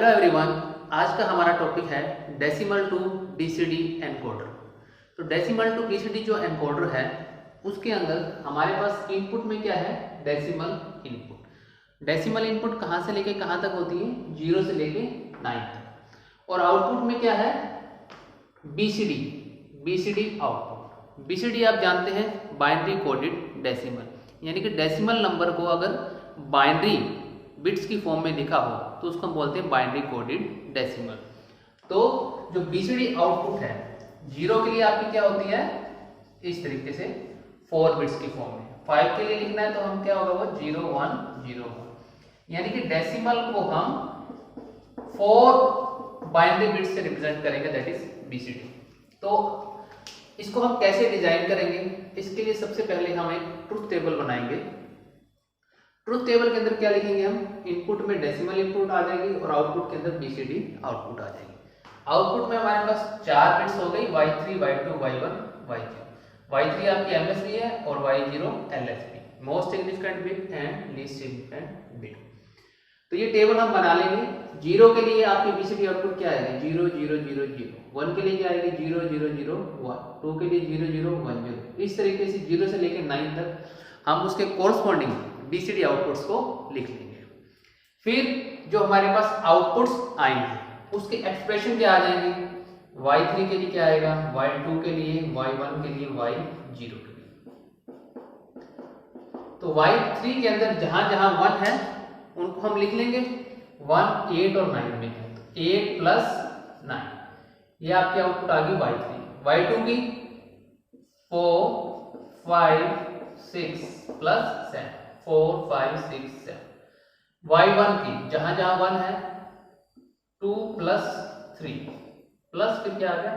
Hello everyone. आज का हमारा टॉपिक है डेसिमल टू बीसीडी एनकोडर। तो डेसिमल टू बीसीडी जो एनकोडर है उसके अंदर हमारे पास इनपुट में क्या है, डेसिमल इनपुट। डेसिमल इनपुट कहाँ से लेके कहाँ तक होती है, 0 से लेके 9 तक। और आउटपुट में क्या है, बीसीडी, बीसीडी आउटपुट। बीसीडी आप जानते हैं बाइनरी कोडेड डेसिमल, यानी कि डेसिमल नंबर को अगर बाइनरी बिट्स की फॉर्म में लिखा हो तो उसको हम बोलते हैं बाइनरी कोडेड डेसिमल। तो जो बीसीडी आउटपुट है 0 के लिए आपकी क्या होती है, इस तरीके से 4 बिट्स की फॉर्म में। 5 के लिए लिखना है तो हम क्या होगा वो 0 1 0 1, यानी कि डेसिमल को हम 4 बाइनरी बिट्स से रिप्रेजेंट करेंगे, दैट इज बीसीडी। तो इसको हम कैसे डिजाइन करेंगे, इसके लिए सबसे पहले हम एक ट्रुथ टेबल बनाएंगे। ट्रुथ टेबल के अंदर क्या लिखेंगे हम, इनपुट में डेसिमल इनपुट आ जाएगी और आउटपुट के अंदर बीसीडी आउटपुट आ जाएगी। आउटपुट में हमारे पास 4 बिट्स हो गई, y3 y2 y1 y0। y3 आपकी एमएसबी है और y0 LSB, most significant bit and least significant bit. तो ये टेबल हम बना लेंगे। 0 के लिए आपकी बीसीडी आउटपुट क्या आएगी, 0 0 0 0। 1 के लिए क्या आएगी, 0 0 0 1। 2 के लिए 0 0 1 0। इस तरीके से 0 से लेकर 9 तक हम उसके कोरस्पॉन्डिंग बीसीडी आउटपुट्स को लिख लेंगे। फिर जो हमारे पास आउटपुट्स आएंगे उसके एक्सप्रेशन क्या आ जाएंगे, y3 के लिए क्या आएगा, y2 के लिए, y1 के लिए, y0 के लिए। तो y3 के अंदर जहां जहां 1 है उनको हम लिख लेंगे। 1 8 और 9 में है तो 8 प्लस 9, ये आपकी आउटपुट आ गई y3। y2 की 4 5 6 प्लस 7, 4 5 6 7। y1 की जहां जहां 1 है 2 प्लस 3 प्लस फिर क्या आ गया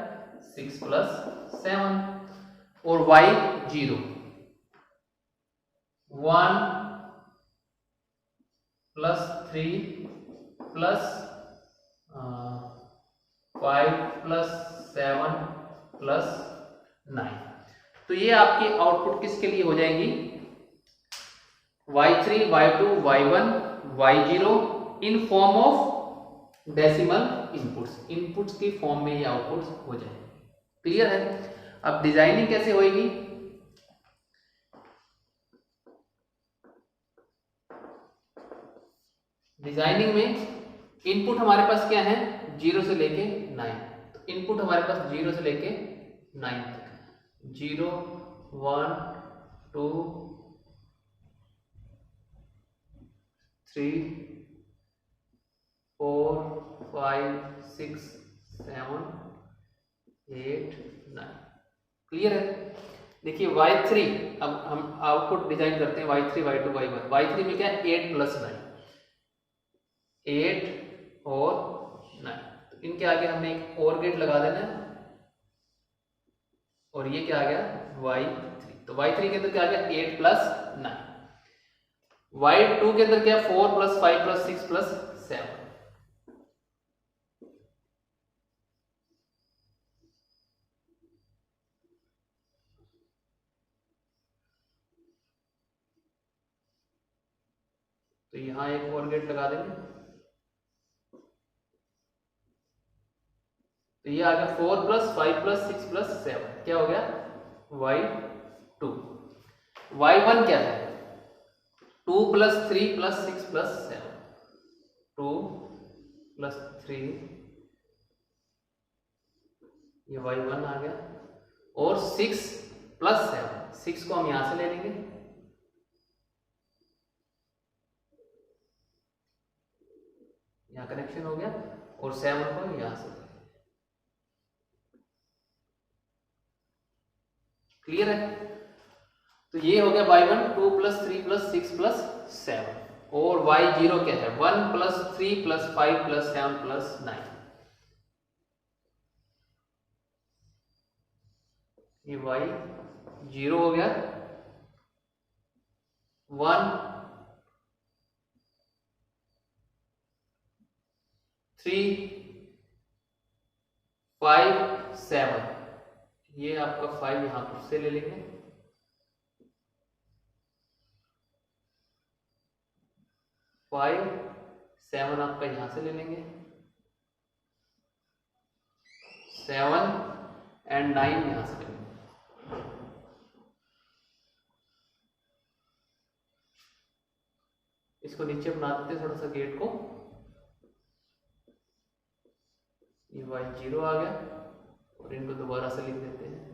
6 प्लस 7। और y0 1 plus 3 plus 5 plus 7 plus 9। तो ये आपकी आउटपुट किसके लिए हो जाएंगी, y3 y2 y1 y0 in form of decimal inputs. Inputs की फॉर्म में ये आउटपुट्स हो जाएंगे। क्लियर है। अब डिजाइनिंग कैसे होएगी, डिजाइनिंग में इनपुट हमारे पास क्या है, 0 से लेके 9। तो इनपुट हमारे पास 0 से लेके 9 तक, 0 1 2 3 4 5 6 7 8 9। क्लियर है। देखिए y3, अब हम आउटपुट डिजाइन करते हैं y3 y2 y1। y3 में क्या है 8 प्लस 9, 8 और 9। तो इनके आगे हमने एक और गेट लगा देना है और ये क्या आ गया y3। तो y3 के अंदर क्या आ गया 8 प्लस 9। y2 के अंदर क्या 4 प्लस 5 प्लस 6 प्लस 7। तो यहां एक और गेट लगा देंगे। तो ये आ गया 4 प्लस 5 प्लस 6 प्लस 7, क्या हो गया y2। y1 क्या है 2 प्लस 3 प्लस 6 प्लस 7, 2 प्लस 3, ये y1 आ गया। और 6 प्लस 7, 6 को हम यहां से ले लेंगे, यहां कनेक्शन हो गया, और 7 को यहां से। क्लियर है। तो ये हो गया y1 2 प्लस 3 प्लस 6 प्लस 7। और y0 क्या है 1 प्लस 3 प्लस 5 प्लस 7 प्लस 9। ये y0 हो गया। 1 3 5 7, ये आपका 5 यहां पर से ले लेंगे। 5 7 आपका यहां से ले लेंगे। 7 एंड 9 यहां से लेंगे। इसको नीचे बना देते हैं थोड़ा सा गेट को, ये y 0 आ गया और इनको दोबारा से लिख देते हैं।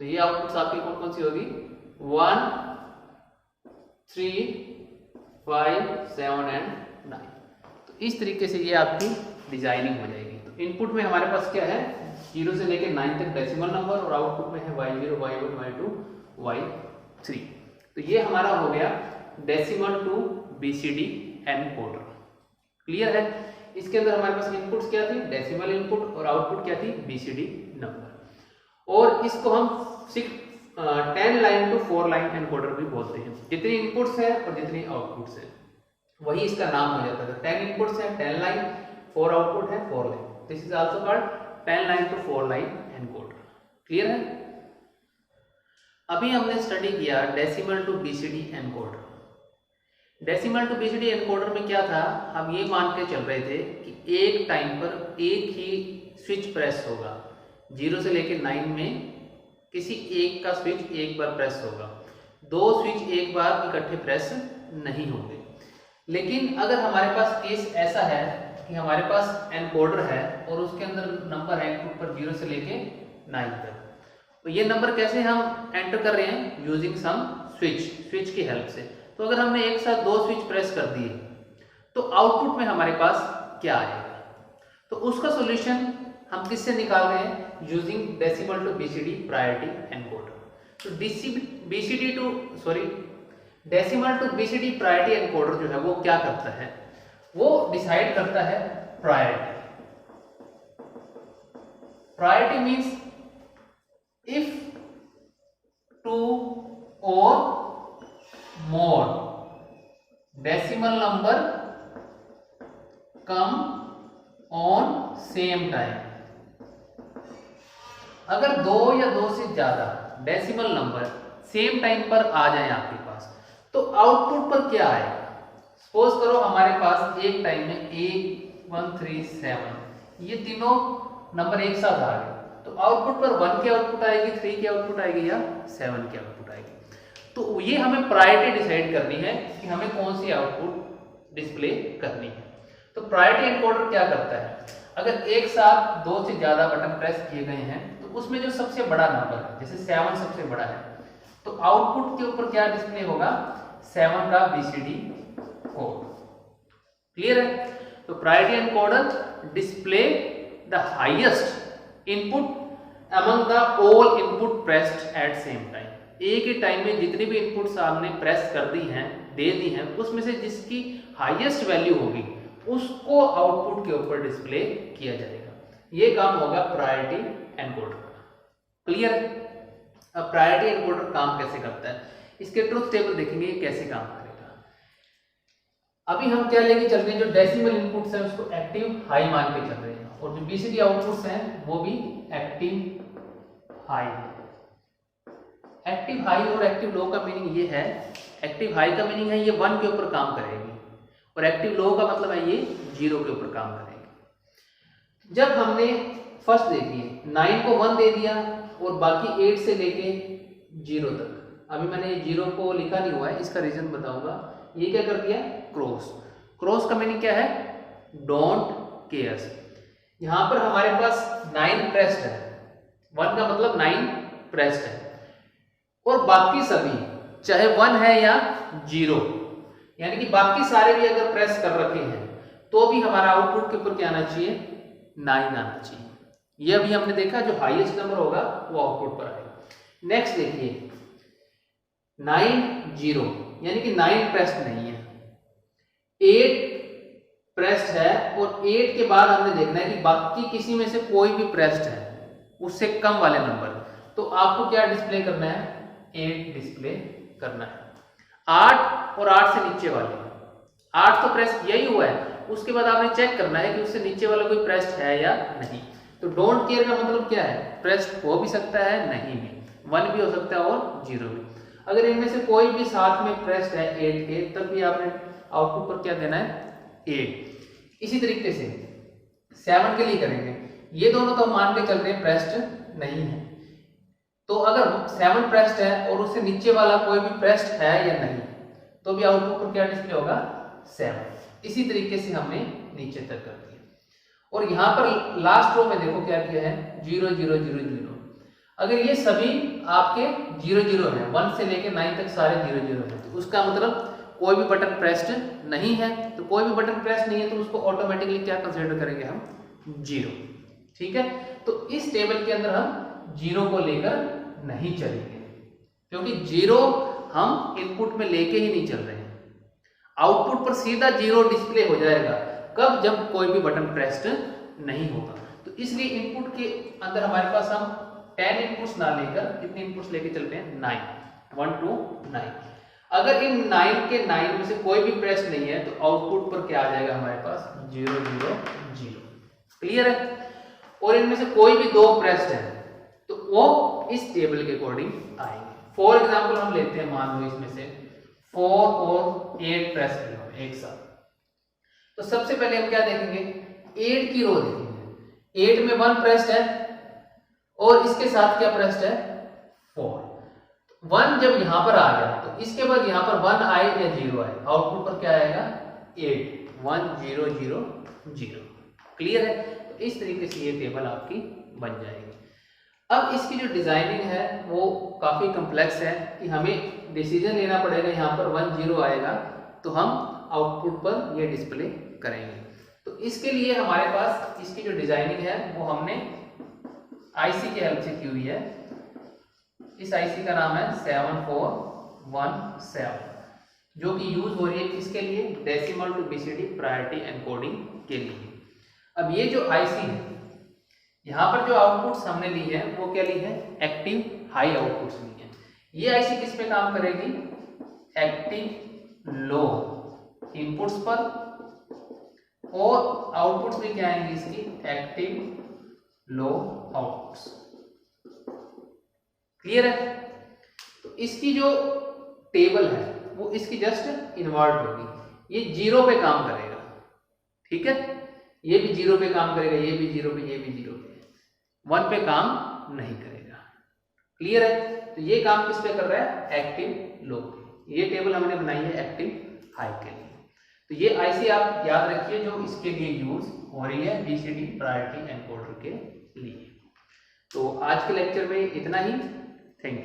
तो ये आउटपुट्स आपकी कौन कौन सी होगी, 1, 3, 5, 7 एंड 9। तो इस तरीके से ये आपकी डिजाइनिंग हो जाएगी। तो इनपुट में हमारे पास क्या है, 0 से लेकर 9 तक डेसिमल नंबर, और आउटपुट में है y0, y1, y2, y3। तो ये हमारा हो गया decimal to BCD encoder. Clear है। इसके अंदर हमारे पास इनपुट्स क्या थी, डेसिमल इनपुट, और आउटपुट क्या थी, बीसीडी नंबर। और इसको हम 10 लाइन टू 4 लाइन एनकोडर भी बोलते हैं। जितनी इनपुट्स है और जितनी आउटपुट्स है वही इसका नाम हो जाता है। 10 इनपुट्स है 10 लाइन, 4 आउटपुट है 4 line. This is also called 10 line to 4 line encoder. Clear है। अभी हमने स्टडी किया decimal to BCD encoder. Decimal to BCD encoder में क्या था, हम ये मान के चल रहे थे कि एक टाइम पर एक ही स्विच प्रेस होगा। 0 से लेकर 9 में किसी एक का स्विच एक बार प्रेस होगा, 2 स्विच एक बार इकट्ठे प्रेस नहीं होंगे। लेकिन अगर हमारे पास केस ऐसा है कि हमारे पास एनकोडर है और उसके अंदर नंबर है इनपुट पर 0 से लेके 9 तक, तो ये नंबर कैसे हम एंटर कर रहे हैं, यूजिंग सम स्विच की हेल्प से। तो अगर हमने एक साथ 2 स्विच प्रेस कर दिए तो आउटपुट में हमारे पास क्या आएगा, तो उसका सॉल्यूशन हम किससे निकाल रहे हैं, using decimal to BCD priority encoder. तो decimal to BCD priority encoder जो है वो क्या करता है, वो डिसाइड करता है priority. Priority means if 2 or more decimal number come on same time. अगर 2 या 2 से ज्यादा डेसिमल नंबर सेम टाइम पर आ जाए आपके पास, तो आउटपुट पर क्या आएगा। सपोज करो हमारे पास एक टाइम में 8, 1, 3, 7 ये तीनों नंबर एक साथ आ गए, तो आउटपुट पर 1 की आउटपुट आएगी, 3 की आउटपुट आएगी या 7 की आउटपुट आएगी। तो ये हमें प्रायोरिटी डिसाइड करनी है कि हमें कौन सी आउटपुट डिस्प्ले करनी है। तो प्रायोरिटी एनकोडर क्या करता है, अगर एक साथ 2 से ज्यादा बटन प्रेस किए गए हैं तो उसमें जो सबसे बड़ा नंबर है, जैसे 7 सबसे बड़ा है, तो आउटपुट के ऊपर क्या डिस्प्ले होगा, 7 का बीसीडी कोड। क्लियर है। तो priority encoder display the highest input among the all input pressed at same time. एक ही टाइम में जितनी भी इनपुट्स आपने प्रेस कर दी हैं, दे दी हैं, उसमें से जिसकी हाईएस्ट वैल्यू होगी उसको आउटपुट के ऊपर डिस्प्ले किया जाएगा। ये काम होगा प्रायोरिटी एनकोडर का। क्लियर है। अब प्रायोरिटी एनकोडर काम कैसे करता है, इसके ट्रुथ टेबल देखेंगे ये कैसे काम करेगा। अभी हम क्या लेके चल रहे हैं, जो डेसिमल इनपुट्स हैं उसको एक्टिव हाई मान के चल रहे हैं, और जो बीसीडी आउटपुट्स हैं वो भी एक्टिव हाई है। एक्टिव हाई और एक्टिव लो का मीनिंग ये है, एक्टिव हाई का मीनिंग है ये 1 के ऊपर काम करेगी, और एक्टिव लो का मतलब है ये 0 के ऊपर काम करेगी। जब हमने फर्स्ट देखिए 9 को 1 दे दिया और बाकी 8 से लेके 0 तक, अभी मैंने 0 को लिखा नहीं हुआ है, इसका रीजन बताऊंगा। ये क्या कर दिया, क्रॉस का मीनिंग क्या है, डोंट केयर्स। यहां पर हमारे पास 9 प्रेस्ड है, 1 का मतलब 9 प्रेस्ड है, और बाकी सभी चाहे 1 है या 0, यानी कि बाकी सारे भी अगर प्रेस कर रखे हैं तो भी हमारा आउटपुट के ऊपर क्या आना चाहिए, 9 आना चाहिए। ये अभी हमने देखा जो हाईएस्ट नंबर होगा वो आउटपुट पर आएगा। नेक्स्ट देखिए 9, 0 यानी कि 9 प्रेस्ड नहीं है, 8 प्रेस्ड है, और 8 के बाद हमने देखना है कि बाकी किसी में से कोई भी प्रेस्ड है उससे कम वाले नंबर, तो आपको क्या डिस्प्ले करना है, 8 डिस्प्ले करना है। 8 और 8 से नीचे वाले, 8 तो प्रेस किया ही हुआ है, उसके बाद आपने चेक करना है कि उससे नीचे वाला कोई प्रेस्ड है या नहीं। तो डोंट केयर का मतलब क्या है, प्रेस्ड हो भी सकता है, नहीं भी, 1 भी हो सकता है और 0 भी। अगर इनमें से कोई भी साथ में प्रेस्ड है 8 के, तब भी आपने आउटपुट पर क्या देना है, 8। इसी तरीके से 7 के लिए करेंगे, ये दोनों तो मान के चल रहे हैं प्रेस्ड नहीं है, तो अगर 7 प्रेस्ड है और उससे नीचे वाला कोई भी प्रेस्ड है या नहीं, तो भी आउटपुट पर क्या डिस्प्ले होगा 7। इसी तरीके से हमने नीचे तक कर दिया। और यहाँ पर लास्ट रो में देखो क्या किया है 0 0 0 0। अगर ये सभी आपके 0 0 है, 1 से लेके 9 तक सारे 0 0 है, तो उसका मतलब कोई भी बटन प्रेस्ड नहीं है। तो कोई भी बटन प्रेस नहीं है तो उसको ऑटोमेटिकली क्या कंसीडर करेंगे हम 0। ठीक है, तो इस टेबल के अंदर हम 0 को लेकर नहीं चलेंगे, क्योंकि 0 हम इनपुट में लेके ही नहीं चल रहे हैं। आउटपुट पर सीधा 0 डिस्प्ले हो जाएगा, कब? जब कोई भी बटन प्रेस्ड नहीं होगा। तो इसलिए इनपुट के अंदर हमारे पास हम 10 इनपुट्स ना लेकर कितने इनपुट्स लेके चलते हैं 9, 1 2 9। अगर इन 9 के 9 में से कोई भी प्रेस नहीं है तो आउटपुट पर क्या आ जाएगा हमारे पास 0 0 0। क्लियर है? और इनमें से कोई भी 2 प्रेस्ड है तो वो इस टेबल के अकॉर्डिंग आएंगे। फॉर एग्जांपल हम लेते हैं, मान लो इसमें से 4 और 8 प्रेस किया एक साथ, तो सबसे पहले हम क्या देखेंगे 8 की रो देखेंगे। 8 में 1 प्रेस्ड है और इसके साथ क्या प्रेस्ड है 4। 1 जब यहां पर आ गया तो इसके बाद यहां पर 1 आए या 0 आए, आउटपुट पर क्या आएगा 8 1 0 0 0। क्लियर है? तो इस तरीके से ये टेबल आपकी बन जाएगी। अब इसकी जो डिजाइनिंग है वो काफी कॉम्प्लेक्स है कि हमें डिसीजन लेना पड़ेगा। यहाँ पर 1 0 आएगा तो हम आउटपुट पर ये डिस्प्ले करेंगे। तो इसके लिए हमारे पास इसकी जो डिजाइनिंग है वो हमने आईसी की हेल्प से की हुई है। इस आईसी का नाम है 7417, जो कि यूज हो रही है किसके लिए? Decimal to BCD priority encoding के लिए। अब ये जो आईसी है, यहाँ पर जो आउटपुट्स हमने ली है वो क्या ली है? एक्टिव हाई आउटपुट्स ली है। ये आईसी किस पे काम करेगी? एक्टिव लो इनपुट्स पर, और आउटपुट्स में क्या आएंगे इसकी? Active low outputs. क्लियर है? तो इसकी जो टेबल है वो इसकी जस्ट इनवर्ट होगी। ये 0 पे काम करेगा, ठीक है? ये भी 0 पे काम करेगा, ये भी 0 पे, ये भी 0 पे, 1 पे काम नहीं करेगा। क्लियर है? तो ये काम किस पे कर रहा है? एक्टिव लो पे। ये टेबल हमने बनाई है एक्टिव हाई के लिए। तो ये आईसी आप याद रखिए जो इसके लिए यूज हो रही है बीसीडी प्रायोरिटी एनकोडर के लिए। तो आज के लेक्चर में इतना ही। Thank you.